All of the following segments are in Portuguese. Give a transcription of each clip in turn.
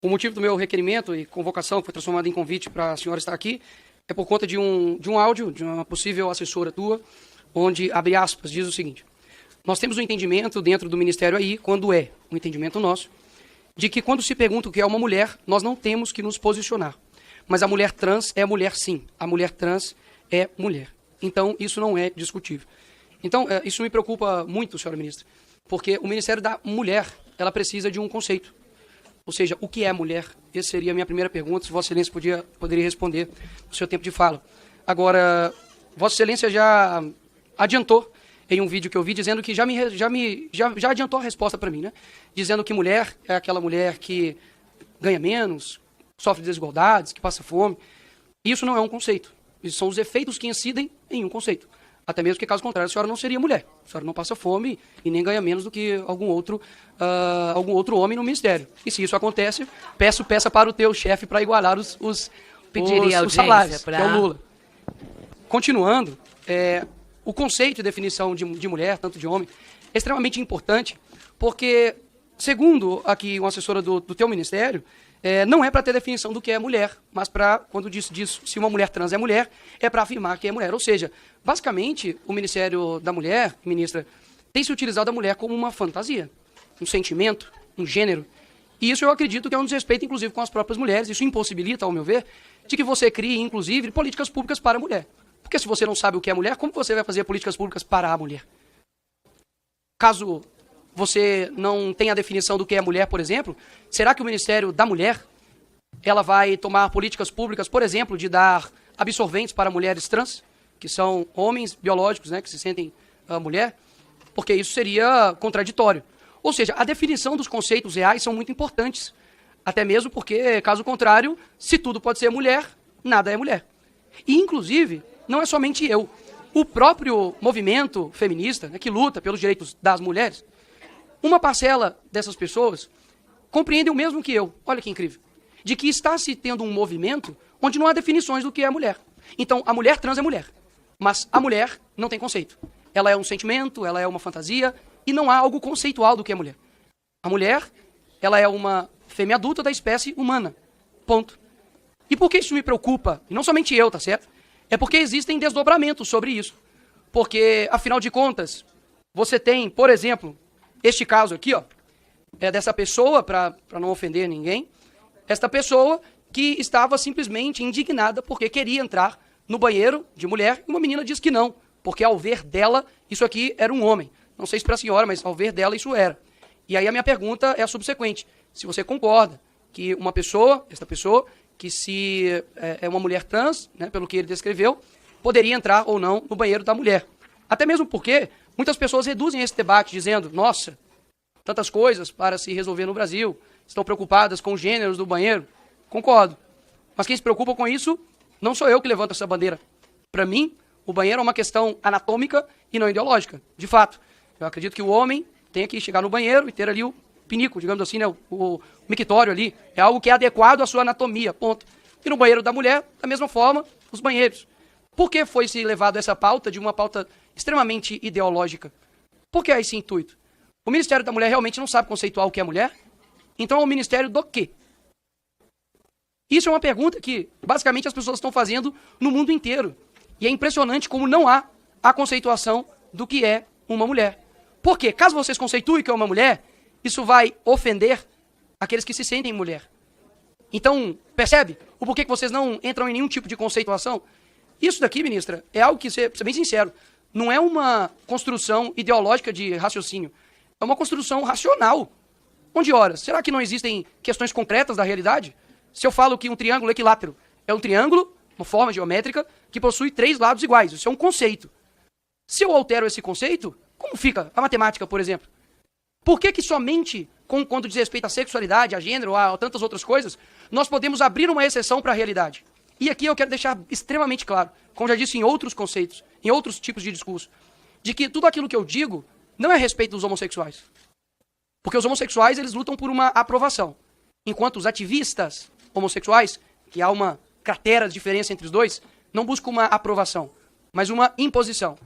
O motivo do meu requerimento e convocação, que foi transformado em convite para a senhora estar aqui, é por conta de um áudio de uma possível assessora tua, onde, abre aspas, diz o seguinte: nós temos um entendimento dentro do Ministério aí, quando é um entendimento nosso, de que quando se pergunta o que é uma mulher, nós não temos que nos posicionar. Mas a mulher trans é mulher sim, a mulher trans é mulher. Então, isso não é discutível. Então, isso me preocupa muito, senhora ministra, porque o Ministério da Mulher, ela precisa de um conceito. Ou seja, o que é mulher? Essa seria a minha primeira pergunta, se Vossa Excelência poderia responder no seu tempo de fala. Agora, Vossa Excelência já adiantou em um vídeo que eu vi, dizendo que já adiantou a resposta para mim, né? Dizendo que mulher é aquela mulher que ganha menos, sofre desigualdades, que passa fome. Isso não é um conceito. Isso são os efeitos que incidem em um conceito. Até mesmo que, caso contrário, a senhora não seria mulher. A senhora não passa fome e nem ganha menos do que algum outro homem no Ministério. E se isso acontece, peça para o teu chefe para igualar os salários, que é o Lula. Continuando, o conceito e definição de mulher, tanto de homem, é extremamente importante, porque, segundo aqui uma assessora do teu Ministério, não é para ter definição do que é mulher, mas para, quando diz se uma mulher trans é mulher, é para afirmar que é mulher. Ou seja, basicamente, o Ministério da Mulher, ministra, tem se utilizado a mulher como uma fantasia, um sentimento, um gênero. E isso eu acredito que é um desrespeito, inclusive, com as próprias mulheres. Isso impossibilita, ao meu ver, de que você crie, inclusive, políticas públicas para a mulher. Porque se você não sabe o que é mulher, como você vai fazer políticas públicas para a mulher? Caso você não tenha a definição do que é mulher, por exemplo, será que o Ministério da Mulher ela vai tomar políticas públicas, por exemplo, de dar absorventes para mulheres trans, que são homens biológicos, né, que se sentem mulher? Porque isso seria contraditório. Ou seja, a definição dos conceitos reais são muito importantes. Até mesmo porque, caso contrário, se tudo pode ser mulher, nada é mulher. E, inclusive, não é somente eu. O próprio movimento feminista, né, que luta pelos direitos das mulheres, uma parcela dessas pessoas compreendem o mesmo que eu. Olha que incrível. De que está se tendo um movimento onde não há definições do que é mulher. Então, a mulher trans é mulher. Mas a mulher não tem conceito. Ela é um sentimento, ela é uma fantasia, e não há algo conceitual do que é mulher. A mulher, ela é uma fêmea adulta da espécie humana. Ponto. E por que isso me preocupa? E não somente eu, tá certo? É porque existem desdobramentos sobre isso. Porque, afinal de contas, você tem, por exemplo, este caso aqui, ó, é dessa pessoa, para não ofender ninguém, esta pessoa que estava simplesmente indignada porque queria entrar no banheiro de mulher e uma menina diz que não, porque ao ver dela, isso aqui era um homem. Não sei se para a senhora, mas ao ver dela isso era. E aí a minha pergunta é a subsequente. Se você concorda que esta pessoa, que se é uma mulher trans, né, pelo que ele descreveu, poderia entrar ou não no banheiro da mulher. Até mesmo porque muitas pessoas reduzem esse debate dizendo, nossa, tantas coisas para se resolver no Brasil, estão preocupadas com os gêneros do banheiro. Concordo. Mas quem se preocupa com isso não sou eu que levanto essa bandeira. Para mim, o banheiro é uma questão anatômica e não ideológica. De fato, eu acredito que o homem tem que chegar no banheiro e ter ali o pinico, digamos assim, né, o mictório ali. É algo que é adequado à sua anatomia, ponto. E no banheiro da mulher, da mesma forma, os banheiros. Por que foi se levado essa pauta de uma pauta extremamente ideológica? Por que esse intuito? O Ministério da Mulher realmente não sabe conceituar o que é mulher? Então é o Ministério do quê? Isso é uma pergunta que, basicamente, as pessoas estão fazendo no mundo inteiro. E é impressionante como não há a conceituação do que é uma mulher. Por quê? Caso vocês conceituem o que é uma mulher, isso vai ofender aqueles que se sentem mulher. Então, percebe o porquê que vocês não entram em nenhum tipo de conceituação? Isso daqui, ministra, é algo que, ser bem sincero, não é uma construção ideológica de raciocínio. É uma construção racional. Onde, ora, será que não existem questões concretas da realidade? Se eu falo que um triângulo equilátero é um triângulo, uma forma geométrica, que possui 3 lados iguais, isso é um conceito. Se eu altero esse conceito, como fica a matemática, por exemplo? Por que somente, quando diz respeito à sexualidade, a gênero, a tantas outras coisas, nós podemos abrir uma exceção para a realidade? E aqui eu quero deixar extremamente claro, como já disse em outros conceitos, em outros tipos de discurso, de que tudo aquilo que eu digo não é a respeito dos homossexuais. Porque os homossexuais, eles lutam por uma aprovação. Enquanto os ativistas homossexuais, que há uma cratera de diferença entre os dois, não buscam uma aprovação, mas uma imposição.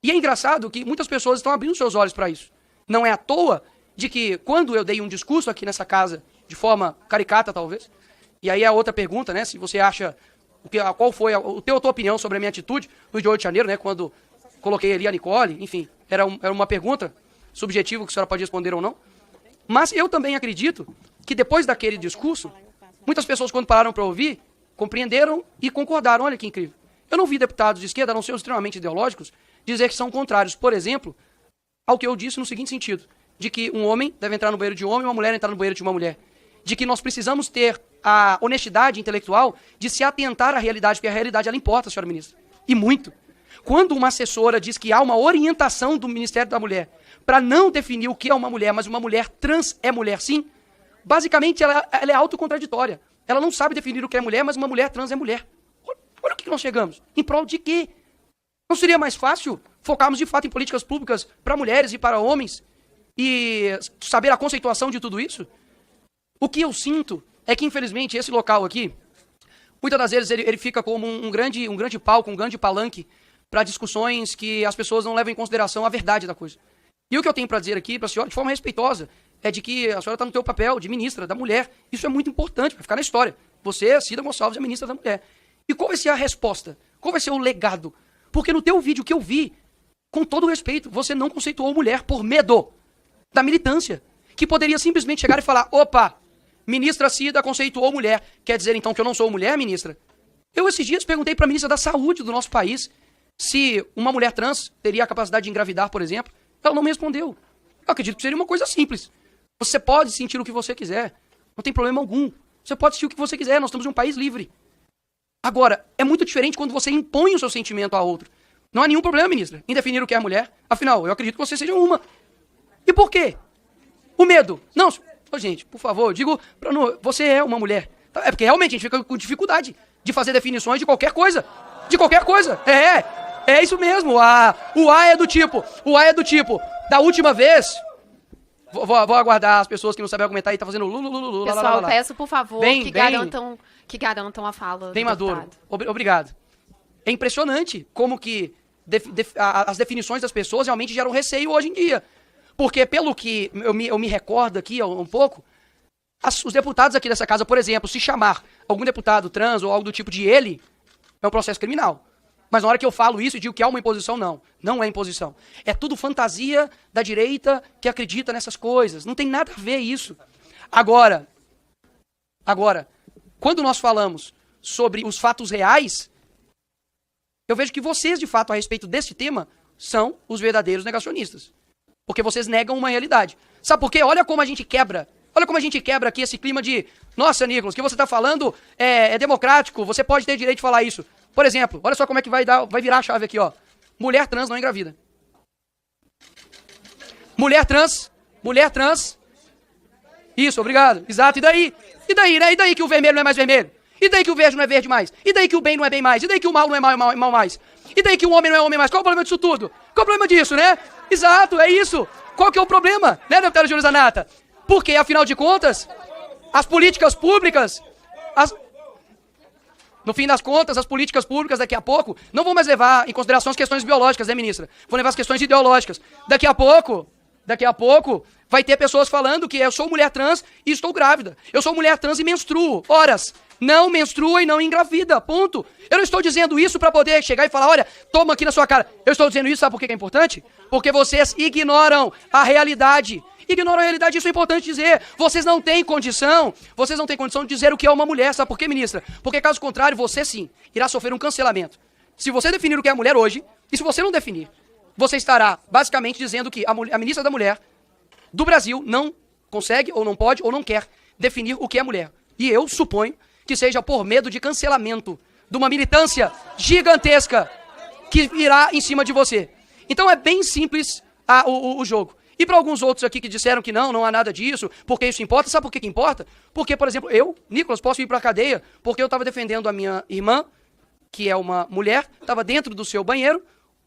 E é engraçado que muitas pessoas estão abrindo seus olhos para isso. Não é à toa de que, quando eu dei um discurso aqui nessa casa de forma caricata, talvez. E aí a outra pergunta, né, se você acha, qual foi a tua opinião sobre a minha atitude no dia 8 de janeiro, né, quando coloquei ali a Nicole, enfim, era uma pergunta subjetiva que a senhora pode responder ou não. Mas eu também acredito que depois daquele discurso, muitas pessoas, quando pararam para ouvir, compreenderam e concordaram. Olha que incrível. Eu não vi deputados de esquerda, a não ser os extremamente ideológicos, dizer que são contrários, por exemplo, ao que eu disse no seguinte sentido, de que um homem deve entrar no banheiro de um homem e uma mulher entrar no banheiro de uma mulher. De que nós precisamos ter a honestidade intelectual de se atentar à realidade, porque a realidade ela importa, senhora ministra. E muito. Quando uma assessora diz que há uma orientação do Ministério da Mulher para não definir o que é uma mulher, mas uma mulher trans é mulher sim, basicamente ela é autocontraditória. Ela não sabe definir o que é mulher, mas uma mulher trans é mulher. Olha o que nós chegamos. Em prol de quê? Não seria mais fácil focarmos de fato em políticas públicas para mulheres e para homens e saber a conceituação de tudo isso? O que eu sinto é que, infelizmente, esse local aqui, muitas das vezes ele fica como um grande palco, um grande palanque para discussões que as pessoas não levam em consideração a verdade da coisa. E o que eu tenho para dizer aqui para a senhora, de forma respeitosa, é de que a senhora está no seu papel de ministra da mulher. Isso é muito importante, vai ficar na história. Você, Cida Gonçalves, é ministra da mulher. E qual vai ser a resposta? Qual vai ser o legado? Porque no teu vídeo que eu vi, com todo respeito, você não conceituou mulher por medo da militância, que poderia simplesmente chegar e falar, opa, ministra Cida conceituou mulher. Quer dizer, então, que eu não sou mulher, ministra? Eu, esses dias, perguntei para a ministra da Saúde do nosso país se uma mulher trans teria a capacidade de engravidar, por exemplo. Ela não me respondeu. Eu acredito que seria uma coisa simples. Você pode sentir o que você quiser. Não tem problema algum. Você pode sentir o que você quiser. Nós estamos em um país livre. Agora, é muito diferente quando você impõe o seu sentimento a outro. Não há nenhum problema, ministra, em definir o que é mulher. Afinal, eu acredito que você seja uma. E por quê? O medo. Não, gente, por favor, eu digo, você é uma mulher. É porque realmente a gente fica com dificuldade de fazer definições de qualquer coisa. De qualquer coisa. É isso mesmo. O A é do tipo, da última vez... Vou aguardar as pessoas que não sabem argumentar e tá fazendo lulululu. Pessoal, peço, por favor, que garantam a fala bem maduro. Obrigado. É impressionante como que as definições das pessoas realmente geram receio hoje em dia. Porque pelo que eu me recordo aqui um pouco, os deputados aqui dessa casa, por exemplo, se chamar algum deputado trans ou algo do tipo de ele, é um processo criminal. Mas na hora que eu falo isso e digo que há uma imposição, não é imposição. É tudo fantasia da direita que acredita nessas coisas. Não tem nada a ver isso. Agora, quando nós falamos sobre os fatos reais, eu vejo que vocês, de fato, a respeito desse tema, são os verdadeiros negacionistas. Porque vocês negam uma realidade. Sabe por quê? Olha como a gente quebra. Olha como a gente quebra aqui esse clima de, nossa, Nicolas, o que você está falando é democrático, você pode ter direito de falar isso. Por exemplo, olha só como é que vai virar a chave aqui, ó. Mulher trans não engravida. Mulher trans. Isso, obrigado. Exato. E daí? E daí, né? E daí que o vermelho não é mais vermelho? E daí que o verde não é verde mais? E daí que o bem não é bem mais? E daí que o mal não é mal mais? E daí que o homem não é homem mais? Qual o problema disso tudo? Qual o problema disso, né? Exato, é isso. Qual que é o problema, né, deputada Júlia Zanata? Porque, afinal de contas, as políticas públicas... No fim das contas, as políticas públicas daqui a pouco não vão mais levar em consideração as questões biológicas, né, ministra? Vão levar as questões ideológicas. Daqui a pouco, vai ter pessoas falando que eu sou mulher trans e estou grávida. Eu sou mulher trans e menstruo. Horas, não menstrua e não engravida, ponto. Eu não estou dizendo isso para poder chegar e falar, olha, toma aqui na sua cara. Eu estou dizendo isso, sabe por que é importante? Porque vocês ignoram a realidade. Ignoram a realidade, isso é importante dizer. Vocês não têm condição de dizer o que é uma mulher, sabe por quê, ministra? Porque caso contrário, você sim, irá sofrer um cancelamento. Se você definir o que é mulher hoje, e se você não definir, você estará basicamente dizendo que a ministra da Mulher do Brasil não consegue, ou não pode, ou não quer definir o que é mulher. E eu suponho que seja por medo de cancelamento de uma militância gigantesca que irá em cima de você. Então é bem simples o jogo. E para alguns outros aqui que disseram que não há nada disso, porque isso importa, sabe por que importa? Porque, por exemplo, eu, Nicolas, posso ir para a cadeia porque eu estava defendendo a minha irmã, que é uma mulher, estava dentro do seu banheiro,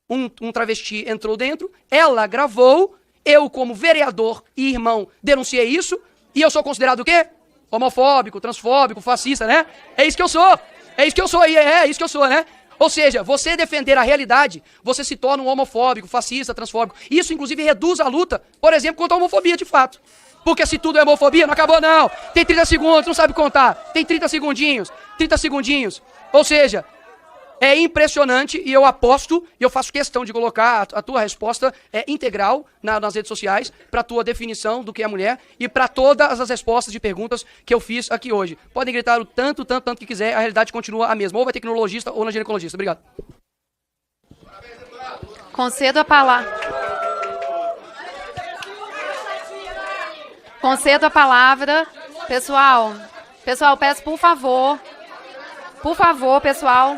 um travesti entrou dentro, ela gravou, eu como vereador e irmão denunciei isso, e eu sou considerado o quê? Homofóbico, transfóbico, fascista, né? É isso que eu sou, né? Ou seja, você defender a realidade, você se torna um homofóbico, fascista, transfóbico. Isso, inclusive, reduz a luta, por exemplo, contra a homofobia, de fato. Porque se tudo é homofobia, não acabou não. Tem 30 segundos, não sabe contar. Tem 30 segundinhos. 30 segundinhos. Ou seja, é impressionante e eu aposto, e eu faço questão de colocar a tua resposta integral nas redes sociais para a tua definição do que é mulher e para todas as respostas de perguntas que eu fiz aqui hoje. Podem gritar o tanto que quiser, a realidade continua a mesma. Ou vai ter que ir no urologista ou na ginecologista. Obrigado. Concedo a palavra. Concedo a palavra. Pessoal, peço por favor, pessoal.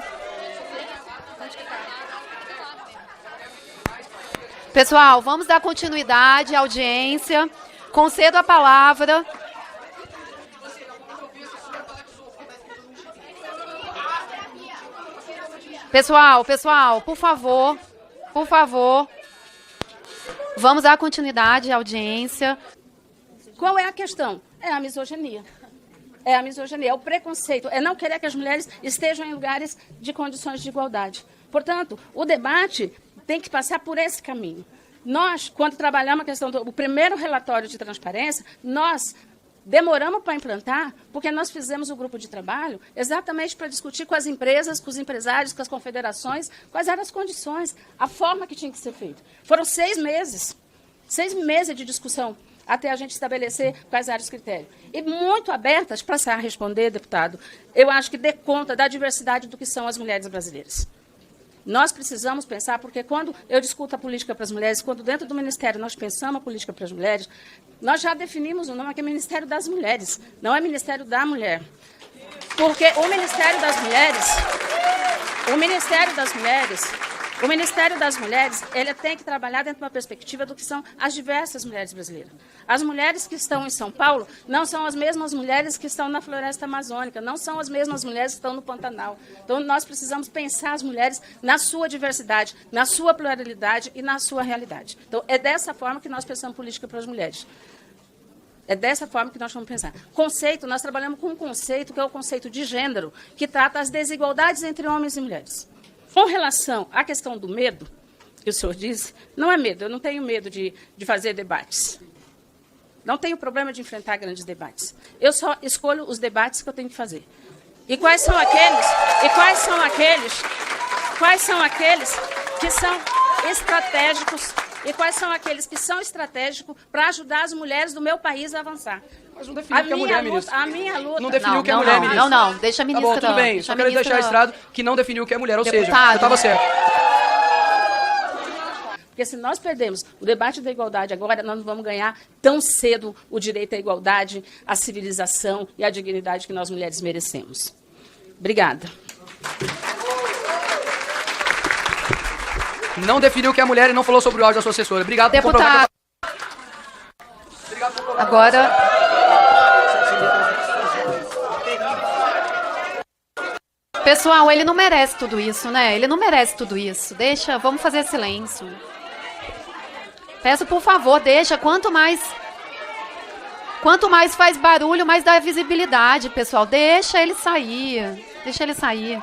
Pessoal, vamos dar continuidade à audiência. Concedo a palavra. Pessoal, por favor. Vamos dar continuidade à audiência. Qual é a questão? É a misoginia. É a misoginia, é o preconceito, é não querer que as mulheres estejam em lugares de condições de igualdade. Portanto, o debate tem que passar por esse caminho. Nós, quando trabalhamos a questão do primeiro relatório de transparência, nós demoramos para implantar, porque nós fizemos o grupo de trabalho exatamente para discutir com as empresas, com os empresários, com as confederações, quais eram as condições, a forma que tinha que ser feito. Foram 6 meses de discussão, até a gente estabelecer quais eram os critérios. E muito abertas para responder, deputado, eu acho que dê conta da diversidade do que são as mulheres brasileiras. Nós precisamos pensar, porque quando eu discuto a política para as mulheres, quando dentro do Ministério nós pensamos a política para as mulheres, nós já definimos o nome que é Ministério das Mulheres, não é Ministério da Mulher. Porque o Ministério das Mulheres, ele tem que trabalhar dentro de uma perspectiva do que são as diversas mulheres brasileiras. As mulheres que estão em São Paulo não são as mesmas mulheres que estão na floresta amazônica, não são as mesmas mulheres que estão no Pantanal. Então, nós precisamos pensar as mulheres na sua diversidade, na sua pluralidade e na sua realidade. Então, é dessa forma que nós pensamos política para as mulheres. É dessa forma que nós vamos pensar. Conceito, nós trabalhamos com um conceito que é o conceito de gênero, que trata as desigualdades entre homens e mulheres. Com relação à questão do medo, que o senhor disse, não é medo, eu não tenho medo de fazer debates. Não tenho problema de enfrentar grandes debates. Eu só escolho os debates que eu tenho que fazer. E quais são aqueles que são estratégicos, para ajudar as mulheres do meu país a avançar. Mas não definiu o que é mulher, ministro. A minha luta... Não definiu o que é mulher, ministro. Não, deixa a ministra... Tá bom, tudo bem. Só quero deixar registrado que não definiu o que é mulher, ou seja, eu estava certo. Porque se nós perdemos o debate da igualdade agora, nós não vamos ganhar tão cedo o direito à igualdade, à civilização e à dignidade que nós mulheres merecemos. Obrigada. Não definiu o que é mulher e não falou sobre o áudio da sua assessora. Obrigado por comprovar. Agora... Pessoal, ele não merece tudo isso, né? Ele não merece tudo isso. Deixa, vamos fazer silêncio. Peço, por favor, deixa. Quanto mais faz barulho, mais dá visibilidade, pessoal. Deixa ele sair. Deixa ele sair.